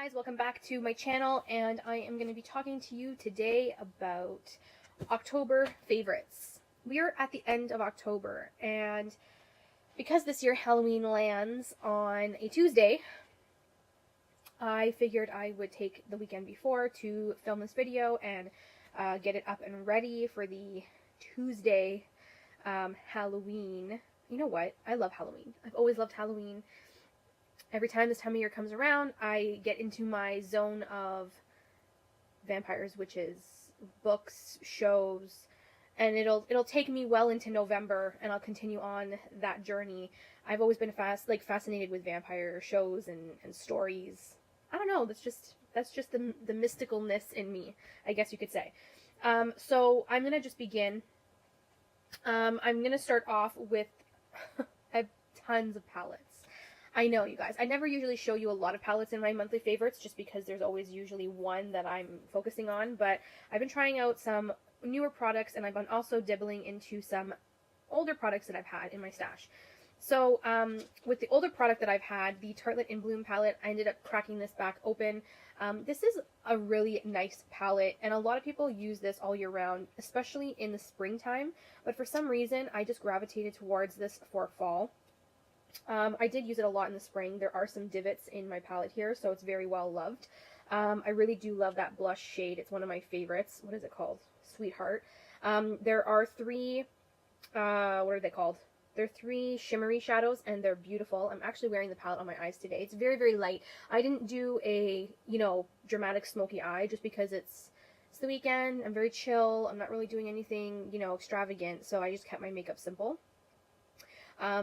guys, welcome back to my channel, and I am going to be talking to you today about October favorites. We are at the end of October, and because this year Halloween lands on a Tuesday, I figured I would take the weekend before to film this video and get it up and ready for the Tuesday Halloween. You know what? I love Halloween. I've always loved Halloween. Every time this time of year comes around, I get into my zone of vampires, witches, books, shows, and it'll take me well into November, and I'll continue on that journey. I've always been fascinated with vampire shows and stories. I don't know, that's just the mysticalness in me, I guess you could say. So I'm gonna just begin. I'm gonna start off with I have tons of palettes. I know, you guys, I never usually show you a lot of palettes in my monthly favorites just because there's always usually one that I'm focusing on, but I've been trying out some newer products, and I've been also dibbling into some older products that I've had in my stash. So with the older product that I've had, the Tarte in Bloom palette, I ended up cracking this back open. This is a really nice palette, and a lot of people use this all year round, especially in the springtime, but for some reason I just gravitated towards this for fall. I did use it a lot in the spring. There are some divots in my palette here, so it's very well loved. I really do love that blush shade. It's one of my favorites. What is it called? Sweetheart. There are three, what are they called? They're three shimmery shadows, and they're beautiful. I'm actually wearing the palette on my eyes today. It's very, very light. I didn't do a, dramatic smoky eye just because it's the weekend. I'm very chill. I'm not really doing anything, extravagant, so I just kept my makeup simple.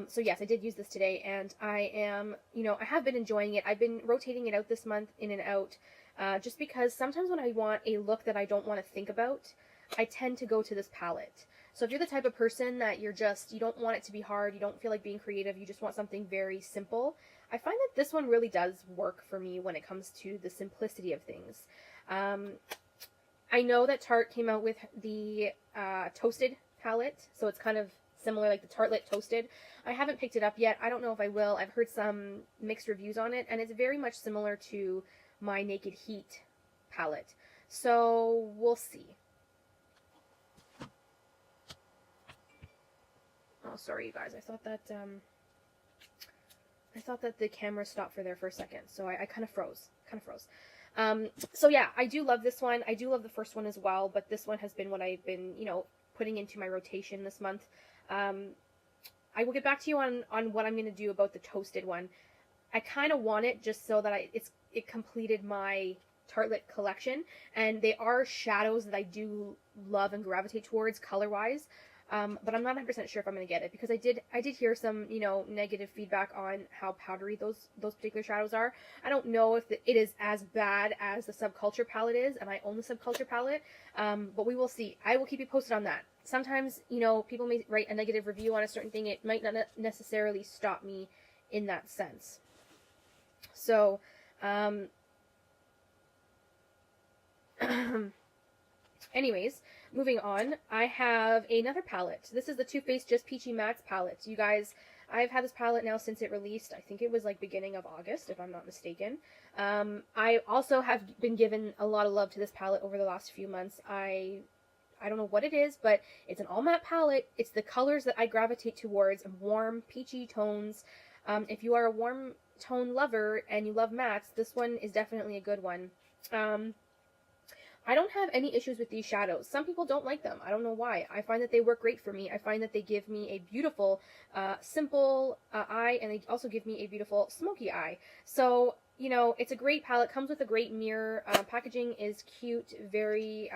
So yes, I did use this today, and I am, I have been enjoying it. I've been rotating it out this month, in and out, just because sometimes when I want a look that I don't want to think about, I tend to go to this palette. So if you're the type of person that you don't want it to be hard, you don't feel like being creative, you just want something very simple, I find that this one really does work for me when it comes to the simplicity of things. I know that Tarte came out with the Toasted palette, so it's kind of similar, like the Tartelette Toasted. I haven't picked it up yet. I don't know if I will. I've heard some mixed reviews on it, and it's very much similar to my Naked Heat palette. So we'll see. Oh, sorry, you guys. I thought that the camera stopped for there for a second, so I kind of froze. So yeah, I do love this one. I do love the first one as well, but this one has been what I've been, putting into my rotation this month. I will get back to you on what I'm going to do about the Toasted one. I kind of want it just so that it completed my Tartelette collection, and they are shadows that I do love and gravitate towards color-wise, but I'm not 100% sure if I'm going to get it, because I did hear some, negative feedback on how powdery those particular shadows are. I don't know if it is as bad as the Subculture palette is, and I own the Subculture palette, but we will see. I will keep you posted on that. Sometimes, people may write a negative review on a certain thing. It might not necessarily stop me in that sense. So, anyways, moving on, I have another palette. This is the Too Faced Just Peachy Mattes palette. You guys, I've had this palette now since it released. I think it was like beginning of August, if I'm not mistaken. I also have been given a lot of love to this palette over the last few months. I don't know what it is, but it's an all matte palette. It's the colors that I gravitate towards, warm, peachy tones. If you are a warm tone lover and you love mattes, this one is definitely a good one. I don't have any issues with these shadows. Some people don't like them. I don't know why. I find that they work great for me. I find that they give me a beautiful, simple eye, and they also give me a beautiful smoky eye. So, it's a great palette. Comes with a great mirror. Packaging is cute, very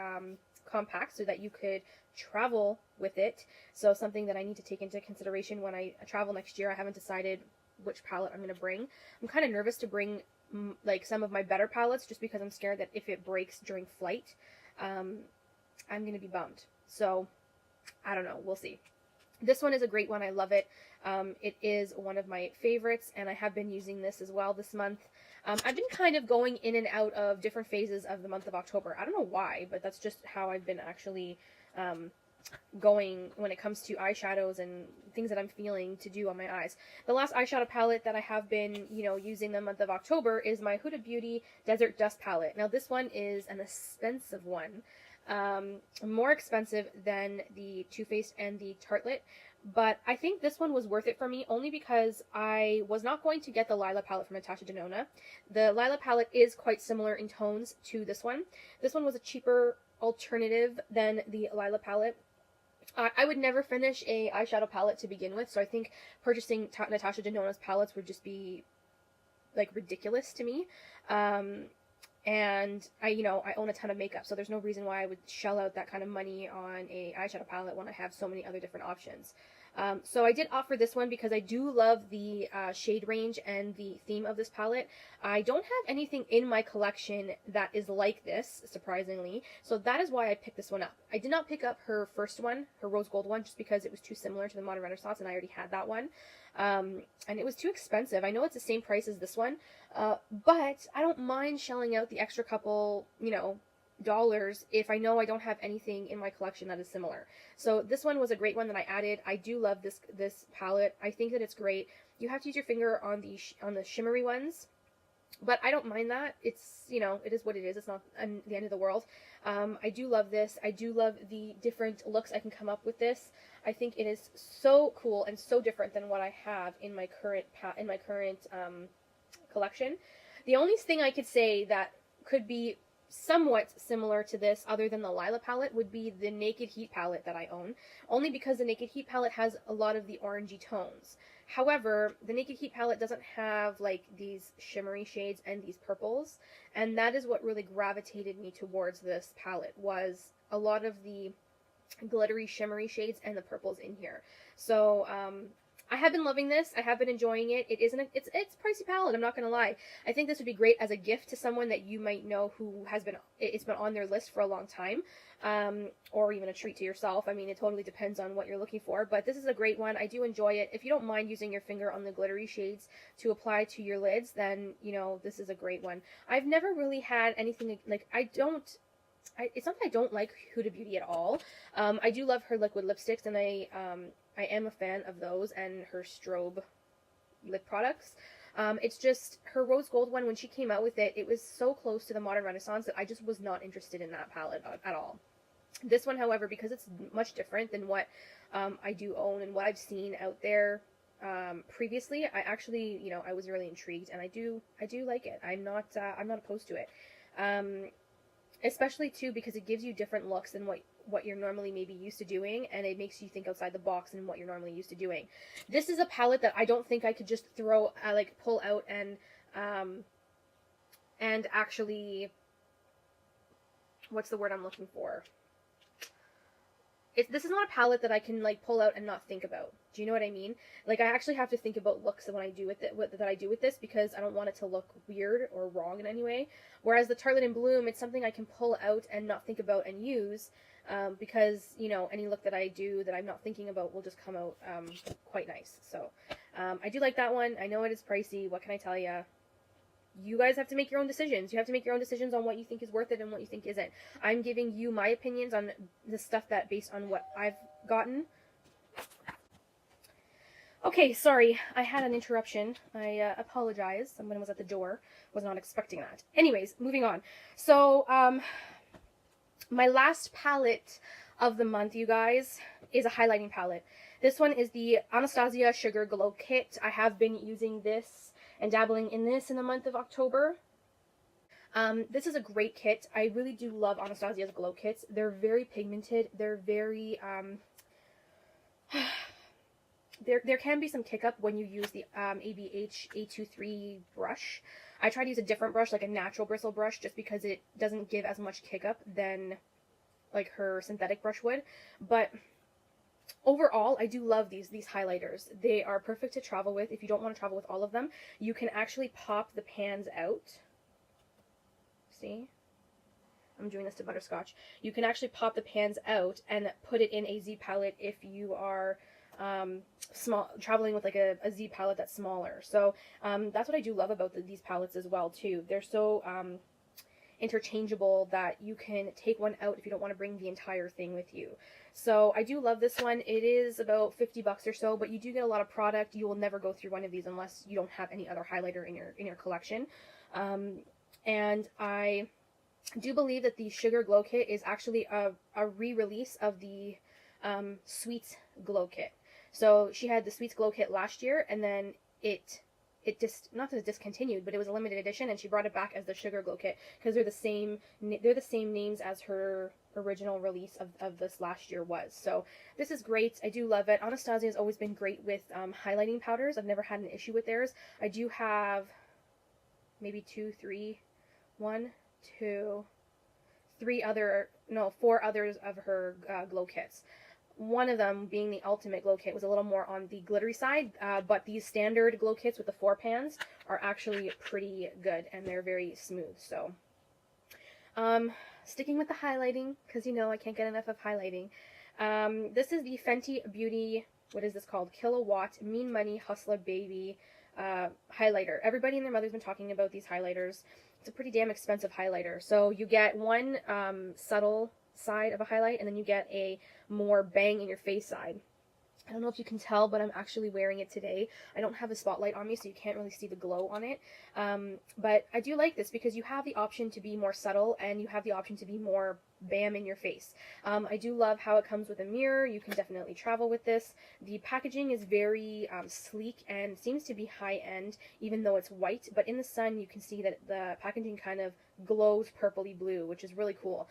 compact, so that you could travel with it. So something that I need to take into consideration when I travel next year. I haven't decided which palette I'm going to bring. I'm kind of nervous to bring like some of my better palettes, just because I'm scared that if it breaks during flight, I'm going to be bummed. So I don't know. We'll see. This one is a great one. I love it. It is one of my favorites, and I have been using this as well this month. I've been kind of going in and out of different phases of the month of October. I don't know why, but that's just how I've been actually going when it comes to eyeshadows and things that I'm feeling to do on my eyes. The last eyeshadow palette that I have been, using the month of October is my Huda Beauty Desert Dust palette. Now this one is an expensive one, more expensive than the Too Faced and the Tartelette, but I think this one was worth it for me only because I was not going to get the Lila palette from Natasha Denona. The Lila palette is quite similar in tones to this one. This one was a cheaper alternative than the Lila palette. I would never finish a eyeshadow palette to begin with, so I think purchasing Natasha Denona's palettes would just be, like, ridiculous to me. And I own a ton of makeup, so there's no reason why I would shell out that kind of money on a eyeshadow palette when I have so many other different options. So I did offer this one because I do love the shade range and the theme of this palette. I don't have anything in my collection that is like this, surprisingly, so that is why I picked this one up. I did not pick up her first one, her rose gold one, just because it was too similar to the Modern Renaissance and I already had that one. And it was too expensive. I know it's the same price as this one, but I don't mind shelling out the extra couple, dollars if I know I don't have anything in my collection that is similar. So this one was a great one that I added. I do love this palette. I think that it's great. You have to use your finger on the shimmery ones, but I don't mind that. It's, it is what it is. It's not the end of the world. I do love this. I do love the different looks I can come up with this. I think it is so cool and so different than what I have in my current collection. The only thing I could say that could be somewhat similar to this, other than the Lila palette, would be the Naked Heat palette that I own, only because the Naked Heat palette has a lot of the orangey tones. However, the Naked Heat palette doesn't have like these shimmery shades and these purples, and that is what really gravitated me towards this palette, was a lot of the glittery shimmery shades and the purples in here. So I have been loving this. I have been enjoying it. It's pricey palette, I'm not gonna lie. I think this would be great as a gift to someone that you might know who it's been on their list for a long time, or even a treat to yourself. I mean, it totally depends on what you're looking for, but this is a great one. I do enjoy it. If you don't mind using your finger on the glittery shades to apply to your lids, then, this is a great one. I've never really had anything, like, it's not that I don't like Huda Beauty at all. I do love her liquid lipsticks, and I am a fan of those and her strobe lip products. It's just her rose gold one, when she came out with it, it was so close to the Modern Renaissance that I just was not interested in that palette at all. This one, however, because it's much different than what I do own and what I've seen out there previously, I actually, I was really intrigued, and I do like it. I'm not opposed to it. Especially too because it gives you different looks than what you're normally maybe used to doing, and it makes you think outside the box and what you're normally used to doing. This is a palette that I don't think I could just pull out and actually, what's the word I'm looking for? This is not a palette that I can pull out and not think about. Do you know what I mean? Like, I actually have to think about looks that I do with this, because I don't want it to look weird or wrong in any way. Whereas the Tartelette in Bloom, it's something I can pull out and not think about and use, because any look that I do that I'm not thinking about will just come out quite nice. So I do like that one. I know it is pricey. What can I tell you? You guys have to make your own decisions. You have to make your own decisions on what you think is worth it and what you think isn't. I'm giving you my opinions on the stuff that based on what I've gotten. Okay, sorry, I had an interruption. I apologize. Someone was at the door. Was not expecting that. Anyways, moving on. So, my last palette of the month, you guys, is a highlighting palette. This one is the Anasazi Sugar Glow Kit. I have been using this and dabbling in this in the month of October. This is a great kit. I really do love Anastasia's glow kits. They're very pigmented. They're very, there can be some kick up when you use the ABH A23 brush. I try to use a different brush, like a natural bristle brush, just because it doesn't give as much kick up than like her synthetic brush would. But overall, I do love these highlighters. They are perfect to travel with. If you don't want to travel with all of them, you can actually pop the pans out. See? I'm doing this to butterscotch. You can actually pop the pans out and put it in a Z palette if you are traveling with like a Z palette that's smaller. So that's what I do love about these palettes as well too. They're so interchangeable that you can take one out if you don't want to bring the entire thing with you. So I do love this one. It is about 50 bucks or so, but you do get a lot of product. You will never go through one of these unless you don't have any other highlighter in your collection. And I do believe that the Sugar Glow Kit is actually a re-release of the Sweets Glow Kit. So she had the Sweets Glow Kit last year, and then it just, not that it discontinued, but it was a limited edition, and she brought it back as the Sugar Glow Kit because they're the same names as her original release of this last year was. So this is great. I do love it. Anasazi has always been great with highlighting powders. I've never had an issue with theirs. I do have maybe 4 others of her glow kits. One of them being the Ultimate Glow Kit was a little more on the glittery side, but these standard glow kits with the 4 pans are actually pretty good, and they're very smooth. So, sticking with the highlighting, because you know I can't get enough of highlighting. This is the Fenty Beauty, what is this called? Kilowatt Mean Money Hustler Baby highlighter. Everybody and their mother's been talking about these highlighters. It's a pretty damn expensive highlighter. So you get one subtle side of a highlight, and then you get a more bang in your face side. I don't know if you can tell, but I'm actually wearing it today. I don't have a spotlight on me, so you can't really see the glow on it. But I do like this because you have the option to be more subtle, and you have the option to be more bam in your face. I do love how it comes with a mirror. You can definitely travel with this. The packaging is very sleek and seems to be high-end, even though it's white. But in the sun, you can see that the packaging kind of glows purpley blue, which is really cool.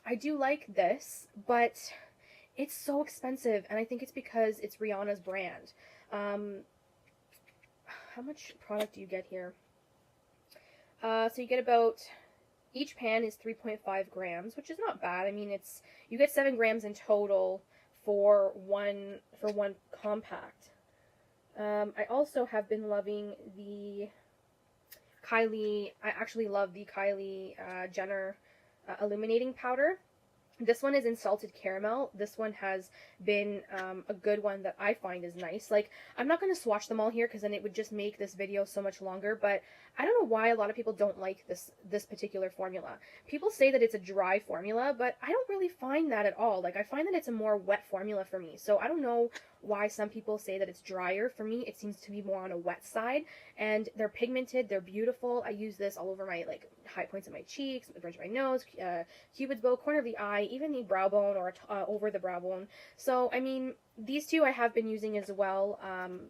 I do like this, but it's so expensive, and I think it's because it's Rihanna's brand. How much product do you get here? So you get about, each pan is 3.5 grams, which is not bad. I mean, you get 7 grams in total for one compact. I also have been loving the Kylie, I actually love the Kylie Jenner illuminating powder. This one is in salted caramel. This one has been a good one that I find is nice. Like, I'm not going to swatch them all here because then it would just make this video so much longer, but I don't know why a lot of people don't like this particular formula. People say that it's a dry formula, but I don't really find that at all. Like, I find that it's a more wet formula for me. So I don't know why some people say that it's drier. For me, it seems to be more on a wet side, and they're pigmented, they're beautiful. I use this all over my, like, high points of my cheeks, the bridge of my nose, cupid's bow, corner of the eye, even the brow bone or over the brow bone. So, I mean, these two I have been using as well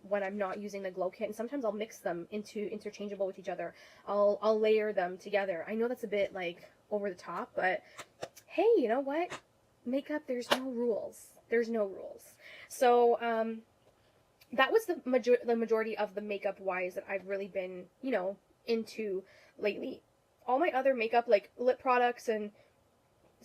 when I'm not using the glow kit, and sometimes I'll mix them into interchangeable with each other. I'll layer them together. I know that's a bit, like, over the top, but hey, you know what? Makeup, there's no rules. There's no rules. So, that was the majority of the makeup-wise that I've really been, you know, into lately. All my other makeup, like lip products and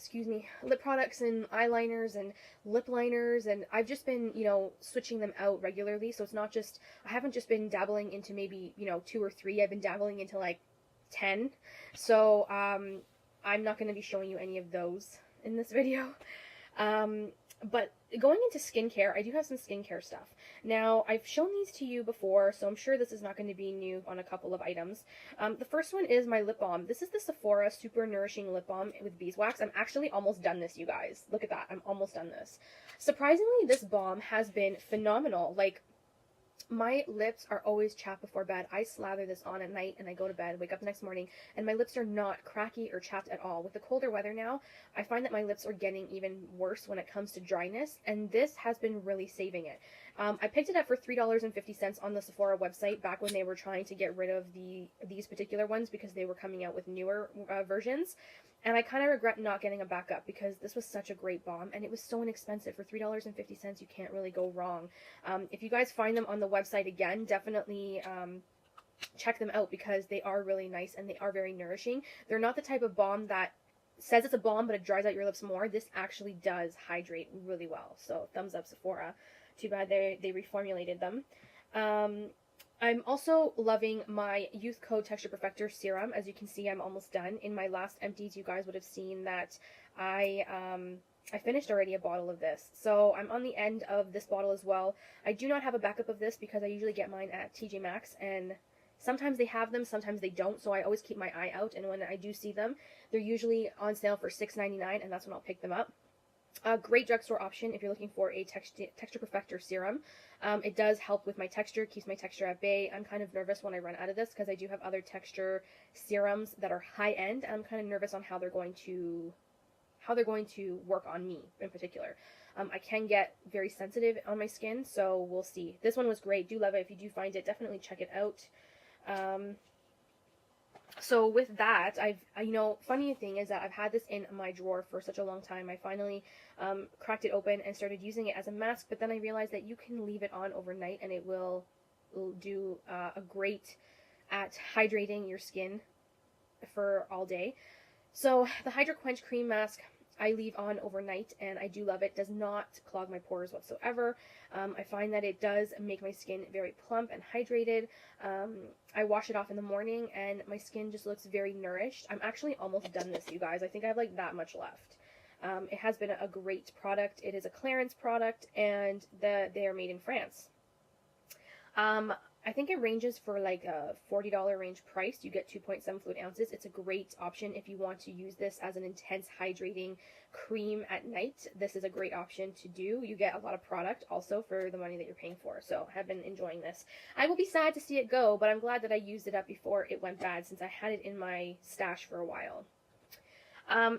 eyeliners and lip liners, and I've just been, you know, switching them out regularly. So it's not just, I haven't just been dabbling into maybe, you know, 2 or 3. I've been dabbling into like 10. So, I'm not going to be showing you any of those in this video. But going into skincare, I do have some skincare stuff. Now, I've shown these to you before, so I'm sure this is not going to be new on a couple of items. The first one is my lip balm. This is the Sephora Super Nourishing Lip Balm with beeswax. I'm actually almost done this, you guys. Look at that. I'm almost done this. Surprisingly, this balm has been phenomenal. Like, my lips are always chapped before bed. I slather this on at night and I go to bed, wake up the next morning, and my lips are not cracky or chapped at all. With the colder weather now, I find that my lips are getting even worse when it comes to dryness, and this has been really saving it. I picked it up for $3.50 on the Sephora website back when they were trying to get rid of these particular ones because they were coming out with newer versions. And I kind of regret not getting a backup because this was such a great balm, and it was so inexpensive. For $3.50, you can't really go wrong. If you guys find them on the website again, definitely check them out because they are really nice and they are very nourishing. They're not the type of balm that says it's a balm, but it dries out your lips more. This actually does hydrate really well. So thumbs up, Sephora. Too bad they reformulated them. I'm also loving my Youth Code Texture Perfector Serum. As you can see, I'm almost done. In my last empties, you guys would have seen that I finished already a bottle of this. So I'm on the end of this bottle as well. I do not have a backup of this because I usually get mine at TJ Maxx, and Sometimes they have them, sometimes they don't, so I always keep my eye out, and when I do see them, they're usually on sale for $6.99, and that's when I'll pick them up. A great drugstore option if you're looking for a texture perfector serum. It does help with my texture, keeps my texture at bay. I'm kind of nervous when I run out of this because I do have other texture serums that are high end. I'm kind of nervous on how they're going to work on me in particular. I can get very sensitive on my skin, so we'll see. This one was great. Do love it. If you do find it, definitely check it out. So with that, funny thing is that I've had this in my drawer for such a long time. I finally cracked it open and started using it as a mask, but then I realized that you can leave it on overnight and it will do a great at hydrating your skin for all day. So the Hydro Quench Cream Mask I leave on overnight, and I do love it. Does not clog my pores whatsoever. I find that it does make my skin very plump and hydrated. I wash it off in the morning, and my skin just looks very nourished. I'm actually almost done this, you guys. I think I have like that much left. It has been a great product. It is a clearance product, and they are made in France. I think it ranges for like a $40 range price. You get 2.7 fluid ounces. It's a great option if you want to use this as an intense hydrating cream at night. This is a great option to do. You get a lot of product also for the money that you're paying for. So I have been enjoying this. I will be sad to see it go, but I'm glad that I used it up before it went bad since I had it in my stash for a while.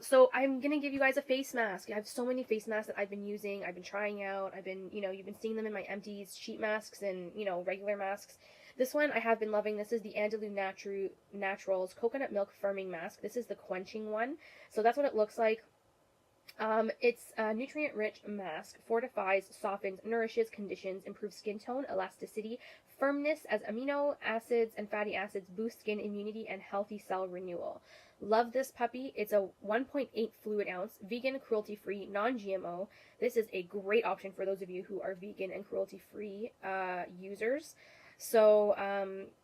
So I'm going to give you guys a face mask. I have so many face masks that I've been using, I've been trying out. You've been seeing them in my empties, sheet masks and, regular masks. This one I have been loving. This is the Andalou Naturals Coconut Milk Firming Mask. This is the quenching one. So that's what it looks like. It's a nutrient-rich mask, fortifies, softens, nourishes, conditions, improves skin tone, elasticity, firmness as amino acids and fatty acids boost skin immunity and healthy cell renewal. Love this puppy. It's a 1.8 fluid ounce, vegan, cruelty-free, non-GMO. This is a great option for those of you who are vegan and cruelty-free users. So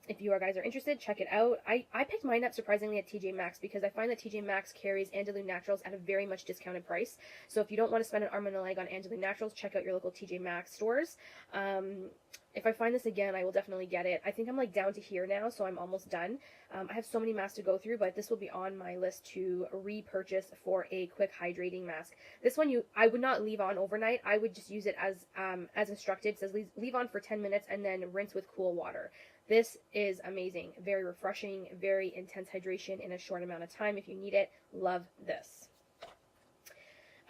if you guys are interested, check it out. I picked mine up surprisingly at TJ Maxx because I find that TJ Maxx carries Andalou Naturals at a very much discounted price. So if you don't want to spend an arm and a leg on Andalou Naturals, check out your local TJ Maxx stores. If I find this again, I will definitely get it. I think I'm like down to here now, so I'm almost done. I have so many masks to go through, but this will be on my list to repurchase for a quick hydrating mask. This one I would not leave on overnight. I would just use it as instructed. It says leave on for 10 minutes and then rinse with cool water. This is amazing. Very refreshing, very intense hydration in a short amount of time if you need it. Love this.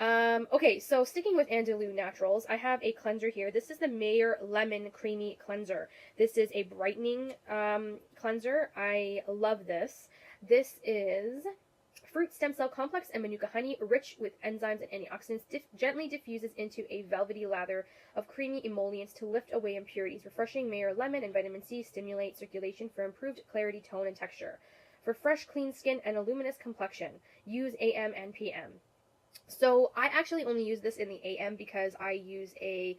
Okay, so sticking with Andalou Naturals, I have a cleanser here. This is the Mayor Lemon Creamy Cleanser. This is a brightening cleanser. I love this. This is fruit stem cell complex and manuka honey, rich with enzymes and antioxidants, gently diffuses into a velvety lather of creamy emollients to lift away impurities. Refreshing Mayor Lemon and vitamin C stimulate circulation for improved clarity, tone, and texture. For fresh, clean skin and a luminous complexion, use AM and PM. So I actually only use this in the AM because I use a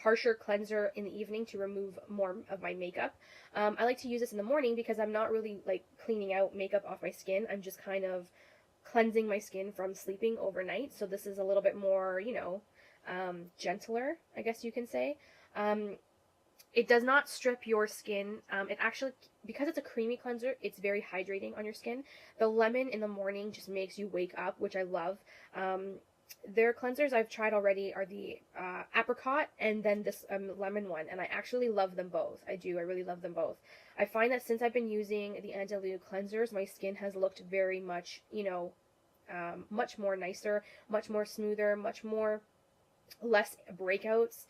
harsher cleanser in the evening to remove more of my makeup. I like to use this in the morning because I'm not really like cleaning out makeup off my skin. I'm just kind of cleansing my skin from sleeping overnight. So this is a little bit more, gentler, I guess you can say. It does not strip your skin. It actually, because it's a creamy cleanser, it's very hydrating on your skin. The lemon in the morning just makes you wake up, which I love. Their cleansers I've tried already are the apricot and then this lemon one, and I actually love them both. I do. I really love them both. I find that since I've been using the Andalou cleansers, my skin has looked very much, much more nicer, much more smoother, much more less breakouts.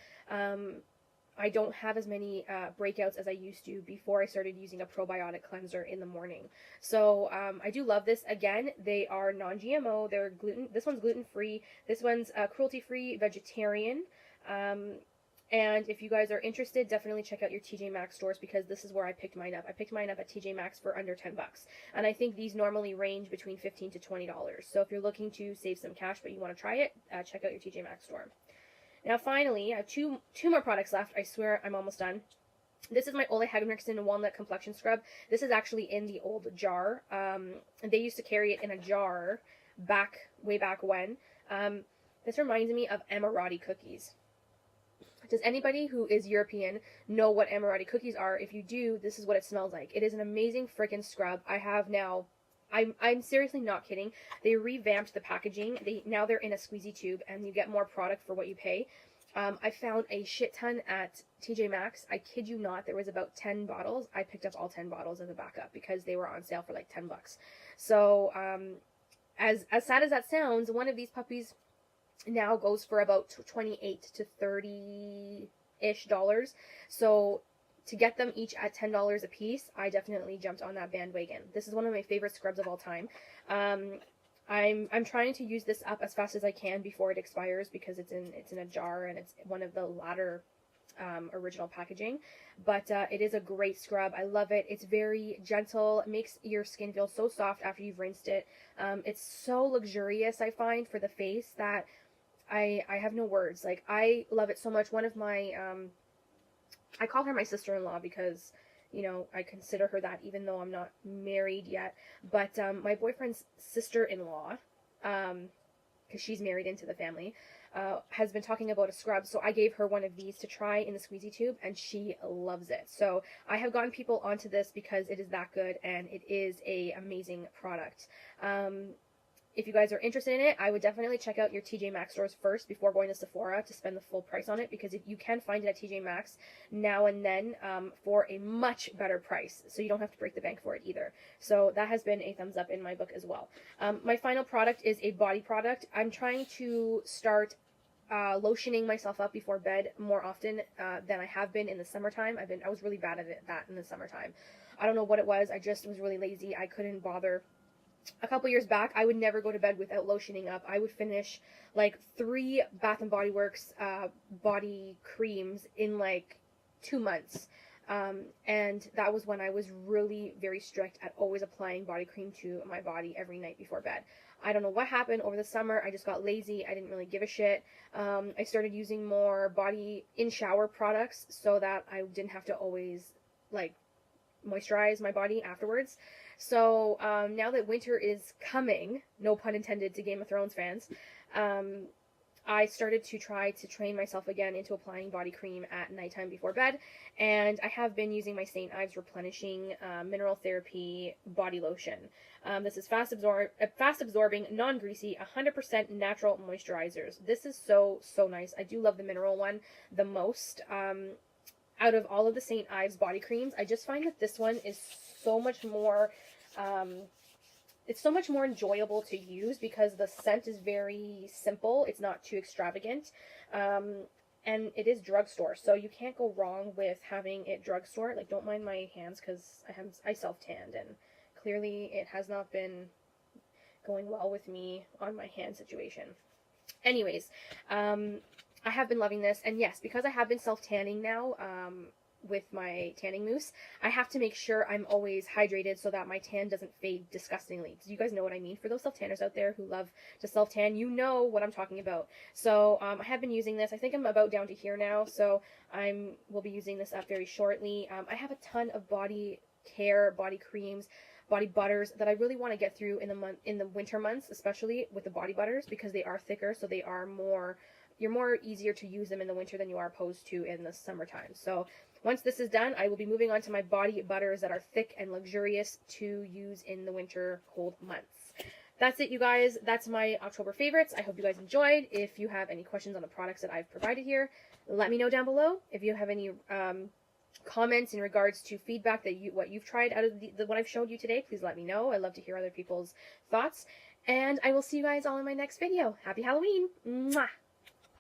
I don't have as many breakouts as I used to before I started using a probiotic cleanser in the morning. So I do love this. Again, they are non-GMO. They're this one's gluten-free. This one's cruelty-free, vegetarian. And if you guys are interested, definitely check out your TJ Maxx stores because this is where I picked mine up. I picked mine up at TJ Maxx for under $10. And I think these normally range between $15 to $20. So if you're looking to save some cash but you want to try it, check out your TJ Maxx store. Now finally, I have two more products left. I swear I'm almost done. This is my Ole Henriksen Walnut Complexion Scrub. This is actually in the old jar. They used to carry it in a jar way back when. This reminds me of Emirati cookies. Does anybody who is European know what Amorati cookies are? If you do, this is what it smells like. It is an amazing freaking scrub. I have now, I'm seriously not kidding. They revamped the packaging. Now they're in a squeezy tube, and you get more product for what you pay. I found a shit ton at TJ Maxx. I kid you not, there was about 10 bottles. I picked up all 10 bottles as a backup because they were on sale for like 10 bucks. So, as sad as that sounds, one of these puppies now goes for about 28 to 30-ish dollars. So to get them each at $10 a piece, I definitely jumped on that bandwagon. This is one of my favorite scrubs of all time. I'm trying to use this up as fast as I can before it expires because it's in a jar and it's one of the latter original packaging. But it is a great scrub. I love it. It's very gentle. It makes your skin feel so soft after you've rinsed it. It's so luxurious, I find, for the face that I have no words. Like, I love it so much. One of my, I call her my sister-in-law because, you know, I consider her that even though I'm not married yet. But my boyfriend's sister-in-law, because she's married into the family, has been talking about a scrub. So I gave her one of these to try in the squeezy tube, and she loves it. So I have gotten people onto this because it is that good, and it is a amazing product. If you guys are interested in it, I would definitely check out your TJ Maxx stores first before going to Sephora to spend the full price on it, because if you can find it at TJ Maxx now and then for a much better price, so you don't have to break the bank for it either. So that has been a thumbs up in my book as well. My final product is a body product. I'm trying to start lotioning myself up before bed more often than I have been in the summertime. I was really bad at that in the summertime. I don't know what it was. I just was really lazy. I couldn't bother. A couple years back, I would never go to bed without lotioning up. I would finish like 3 Bath and Body Works body creams in like 2 months. And that was when I was really very strict at always applying body cream to my body every night before bed. I don't know what happened over the summer. I just got lazy. I didn't really give a shit. I started using more body in shower products so that I didn't have to always like moisturize my body afterwards. So now that winter is coming, no pun intended to Game of Thrones fans, I started to try to train myself again into applying body cream at nighttime before bed, and I have been using my St. Ives Replenishing Mineral Therapy Body Lotion. This is fast absorbing, non-greasy, 100% natural moisturizers. This is so nice. I do love the mineral one the most. Out of all of the St. Ives body creams, I just find that this one is so much more, it's so much more enjoyable to use because the scent is very simple. It's not too extravagant. And it is drugstore, so you can't go wrong with having it drugstore. Like, don't mind my hands because I self-tanned, and clearly it has not been going well with me on my hand situation. Anyways, I have been loving this, and yes, because I have been self-tanning now, with my tanning mousse, I have to make sure I'm always hydrated so that my tan doesn't fade disgustingly. Do you guys know what I mean? For those self-tanners out there who love to self-tan, you know what I'm talking about. So, I have been using this. I think I'm about down to here now, so will be using this up very shortly. I have a ton of body care, body creams, body butters that I really want to get through in the winter months, especially with the body butters, because they are thicker, so they are you're more easier to use them in the winter than you are opposed to in the summertime. So once this is done, I will be moving on to my body butters that are thick and luxurious to use in the winter cold months. That's it, you guys. That's my October favorites. I hope you guys enjoyed. If you have any questions on the products that I've provided here, let me know down below. If you have any comments in regards to feedback that what you've tried out of what I've showed you today, please let me know. I love to hear other people's thoughts. And I will see you guys all in my next video. Happy Halloween! Mwah!